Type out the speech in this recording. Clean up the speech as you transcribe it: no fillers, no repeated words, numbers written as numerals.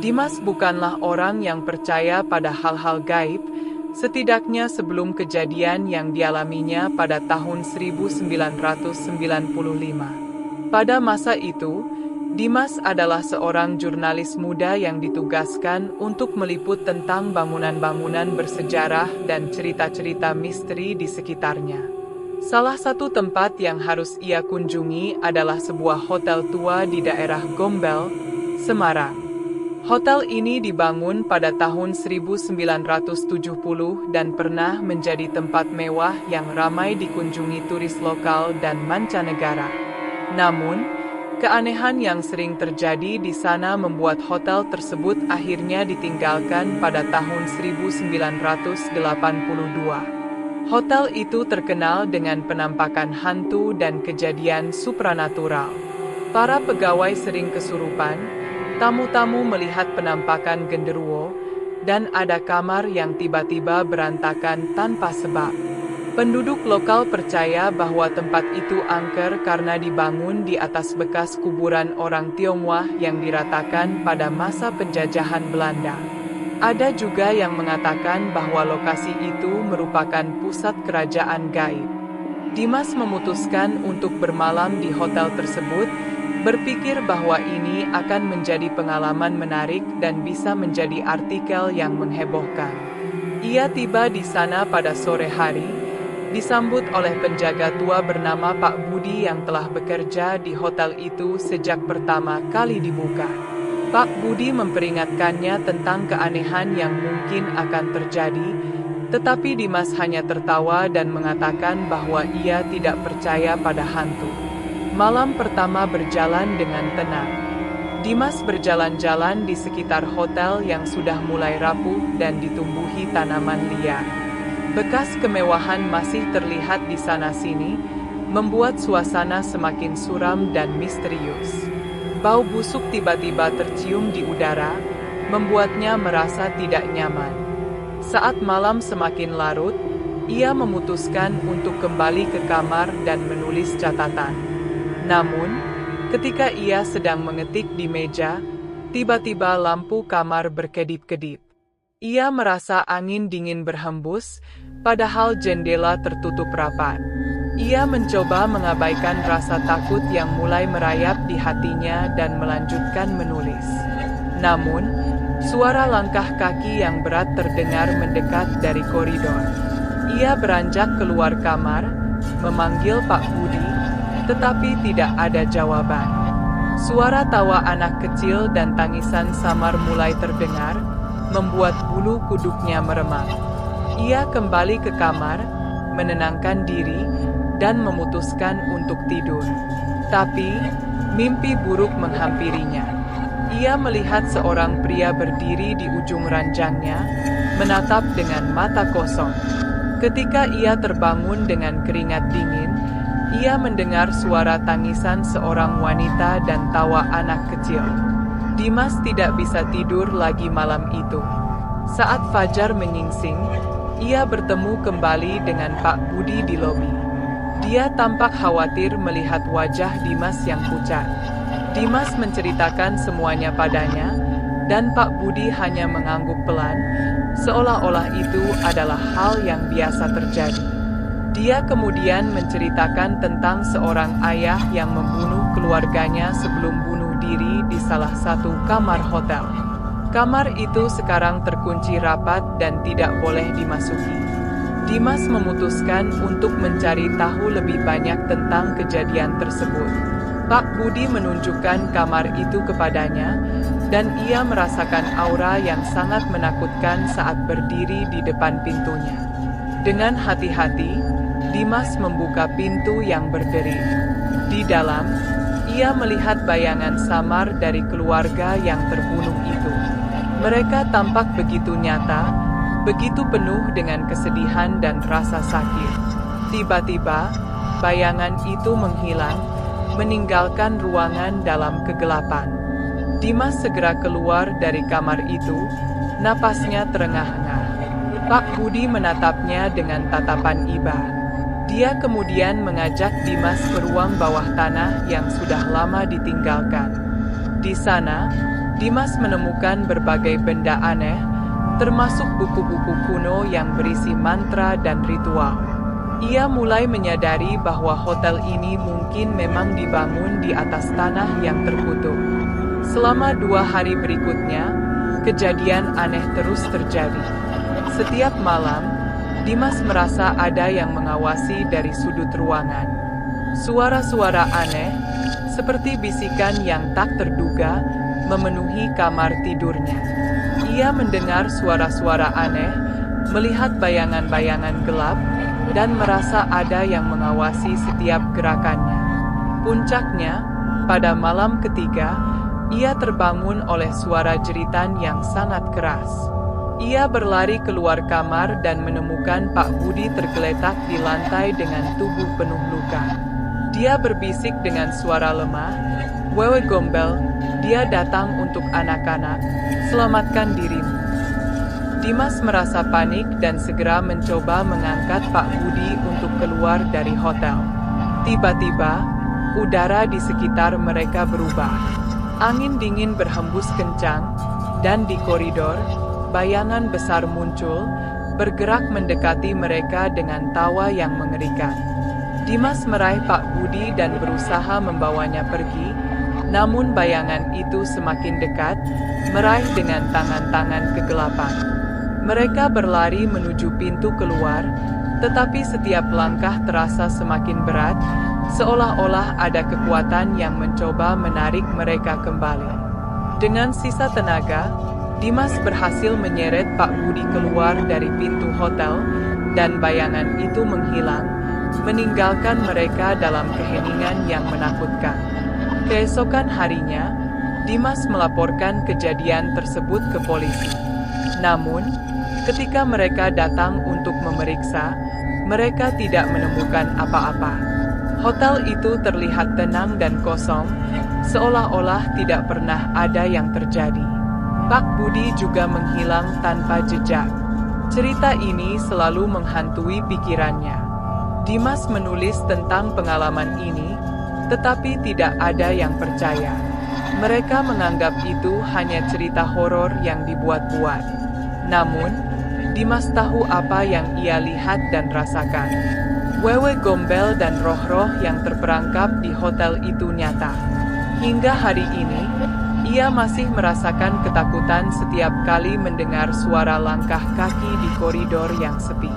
Dimas bukanlah orang yang percaya pada hal-hal gaib, setidaknya sebelum kejadian yang dialaminya pada tahun 1995. Pada masa itu, Dimas adalah seorang jurnalis muda yang ditugaskan untuk meliput tentang bangunan-bangunan bersejarah dan cerita-cerita misteri di sekitarnya. Salah satu tempat yang harus ia kunjungi adalah sebuah hotel tua di daerah Gombel, Semarang. Hotel ini dibangun pada tahun 1970 dan pernah menjadi tempat mewah yang ramai dikunjungi turis lokal dan mancanegara. Namun, keanehan yang sering terjadi di sana membuat hotel tersebut akhirnya ditinggalkan pada tahun 1982. Hotel itu terkenal dengan penampakan hantu dan kejadian supranatural. Para pegawai sering kesurupan, tamu-tamu melihat penampakan genderuwo, dan ada kamar yang tiba-tiba berantakan tanpa sebab. Penduduk lokal percaya bahwa tempat itu angker karena dibangun di atas bekas kuburan orang Tionghoa yang diratakan pada masa penjajahan Belanda. Ada juga yang mengatakan bahwa lokasi itu merupakan pusat kerajaan gaib. Dimas memutuskan untuk bermalam di hotel tersebut, berpikir bahwa ini akan menjadi pengalaman menarik dan bisa menjadi artikel yang menghebohkan. Ia tiba di sana pada sore hari, disambut oleh penjaga tua bernama Pak Budi yang telah bekerja di hotel itu sejak pertama kali dibuka. Pak Budi memperingatkannya tentang keanehan yang mungkin akan terjadi, tetapi Dimas hanya tertawa dan mengatakan bahwa ia tidak percaya pada hantu. Malam pertama berjalan dengan tenang. Dimas berjalan-jalan di sekitar hotel yang sudah mulai rapuh dan ditumbuhi tanaman liar. Bekas kemewahan masih terlihat di sana-sini, membuat suasana semakin suram dan misterius. Bau busuk tiba-tiba tercium di udara, membuatnya merasa tidak nyaman. Saat malam semakin larut, ia memutuskan untuk kembali ke kamar dan menulis catatan. Namun, ketika ia sedang mengetik di meja, tiba-tiba lampu kamar berkedip-kedip. Ia merasa angin dingin berhembus, padahal jendela tertutup rapat. Ia mencoba mengabaikan rasa takut yang mulai merayap di hatinya dan melanjutkan menulis. Namun, suara langkah kaki yang berat terdengar mendekat dari koridor. Ia beranjak keluar kamar, memanggil Pak Budi, tetapi tidak ada jawaban. Suara tawa anak kecil dan tangisan samar mulai terdengar, membuat bulu kuduknya meremang. Ia kembali ke kamar, menenangkan diri, dan memutuskan untuk tidur. Tapi, mimpi buruk menghampirinya. Ia melihat seorang pria berdiri di ujung ranjangnya, menatap dengan mata kosong. Ketika ia terbangun dengan keringat dingin, ia mendengar suara tangisan seorang wanita dan tawa anak kecil. Dimas tidak bisa tidur lagi malam itu. Saat fajar menyingsing, ia bertemu kembali dengan Pak Budi di lobi. Dia tampak khawatir melihat wajah Dimas yang pucat. Dimas menceritakan semuanya padanya, dan Pak Budi hanya mengangguk pelan, seolah-olah itu adalah hal yang biasa terjadi. Dia kemudian menceritakan tentang seorang ayah yang membunuh keluarganya sebelum bunuh diri di salah satu kamar hotel. Kamar itu sekarang terkunci rapat dan tidak boleh dimasuki. Dimas memutuskan untuk mencari tahu lebih banyak tentang kejadian tersebut. Pak Budi menunjukkan kamar itu kepadanya, dan ia merasakan aura yang sangat menakutkan saat berdiri di depan pintunya. Dengan hati-hati, Dimas membuka pintu yang berderi. Di dalam, ia melihat bayangan samar dari keluarga yang terbunuh itu. Mereka tampak begitu nyata, begitu penuh dengan kesedihan dan rasa sakit. Tiba-tiba, bayangan itu menghilang, meninggalkan ruangan dalam kegelapan. Dimas segera keluar dari kamar itu, napasnya terengah-engah. Pak Budi menatapnya dengan tatapan iba. Dia kemudian mengajak Dimas ke ruang bawah tanah yang sudah lama ditinggalkan. Di sana, Dimas menemukan berbagai benda aneh, termasuk buku-buku kuno yang berisi mantra dan ritual. Ia mulai menyadari bahwa hotel ini mungkin memang dibangun di atas tanah yang terkutuk. Selama 2 hari berikutnya, kejadian aneh terus terjadi. Setiap malam, Dimas merasa ada yang mengawasi dari sudut ruangan. Suara-suara aneh, seperti bisikan yang tak terduga, memenuhi kamar tidurnya. Ia mendengar suara-suara aneh, melihat bayangan-bayangan gelap, dan merasa ada yang mengawasi setiap gerakannya. Puncaknya, pada malam ketiga, ia terbangun oleh suara jeritan yang sangat keras. Ia berlari keluar kamar dan menemukan Pak Budi tergeletak di lantai dengan tubuh penuh luka. Dia berbisik dengan suara lemah, "Wewe Gombel, dia datang untuk anak-anak, selamatkan dirimu." Dimas merasa panik dan segera mencoba mengangkat Pak Budi untuk keluar dari hotel. Tiba-tiba, udara di sekitar mereka berubah. Angin dingin berhembus kencang, dan di koridor, bayangan besar muncul, bergerak mendekati mereka dengan tawa yang mengerikan. Dimas meraih Pak Budi dan berusaha membawanya pergi, namun bayangan itu semakin dekat, meraih dengan tangan-tangan kegelapan. Mereka berlari menuju pintu keluar, tetapi setiap langkah terasa semakin berat, seolah-olah ada kekuatan yang mencoba menarik mereka kembali. Dengan sisa tenaga, Dimas berhasil menyeret Pak Budi keluar dari pintu hotel, dan bayangan itu menghilang, meninggalkan mereka dalam keheningan yang menakutkan. Keesokan harinya, Dimas melaporkan kejadian tersebut ke polisi. Namun, ketika mereka datang untuk memeriksa, mereka tidak menemukan apa-apa. Hotel itu terlihat tenang dan kosong, seolah-olah tidak pernah ada yang terjadi. Pak Budi juga menghilang tanpa jejak. Cerita ini selalu menghantui pikirannya. Dimas menulis tentang pengalaman ini, tetapi tidak ada yang percaya. Mereka menganggap itu hanya cerita horor yang dibuat-buat. Namun, Dimas tahu apa yang ia lihat dan rasakan. Wewe Gombel dan roh-roh yang terperangkap di hotel itu nyata. Hingga hari ini, ia masih merasakan ketakutan setiap kali mendengar suara langkah kaki di koridor yang sepi.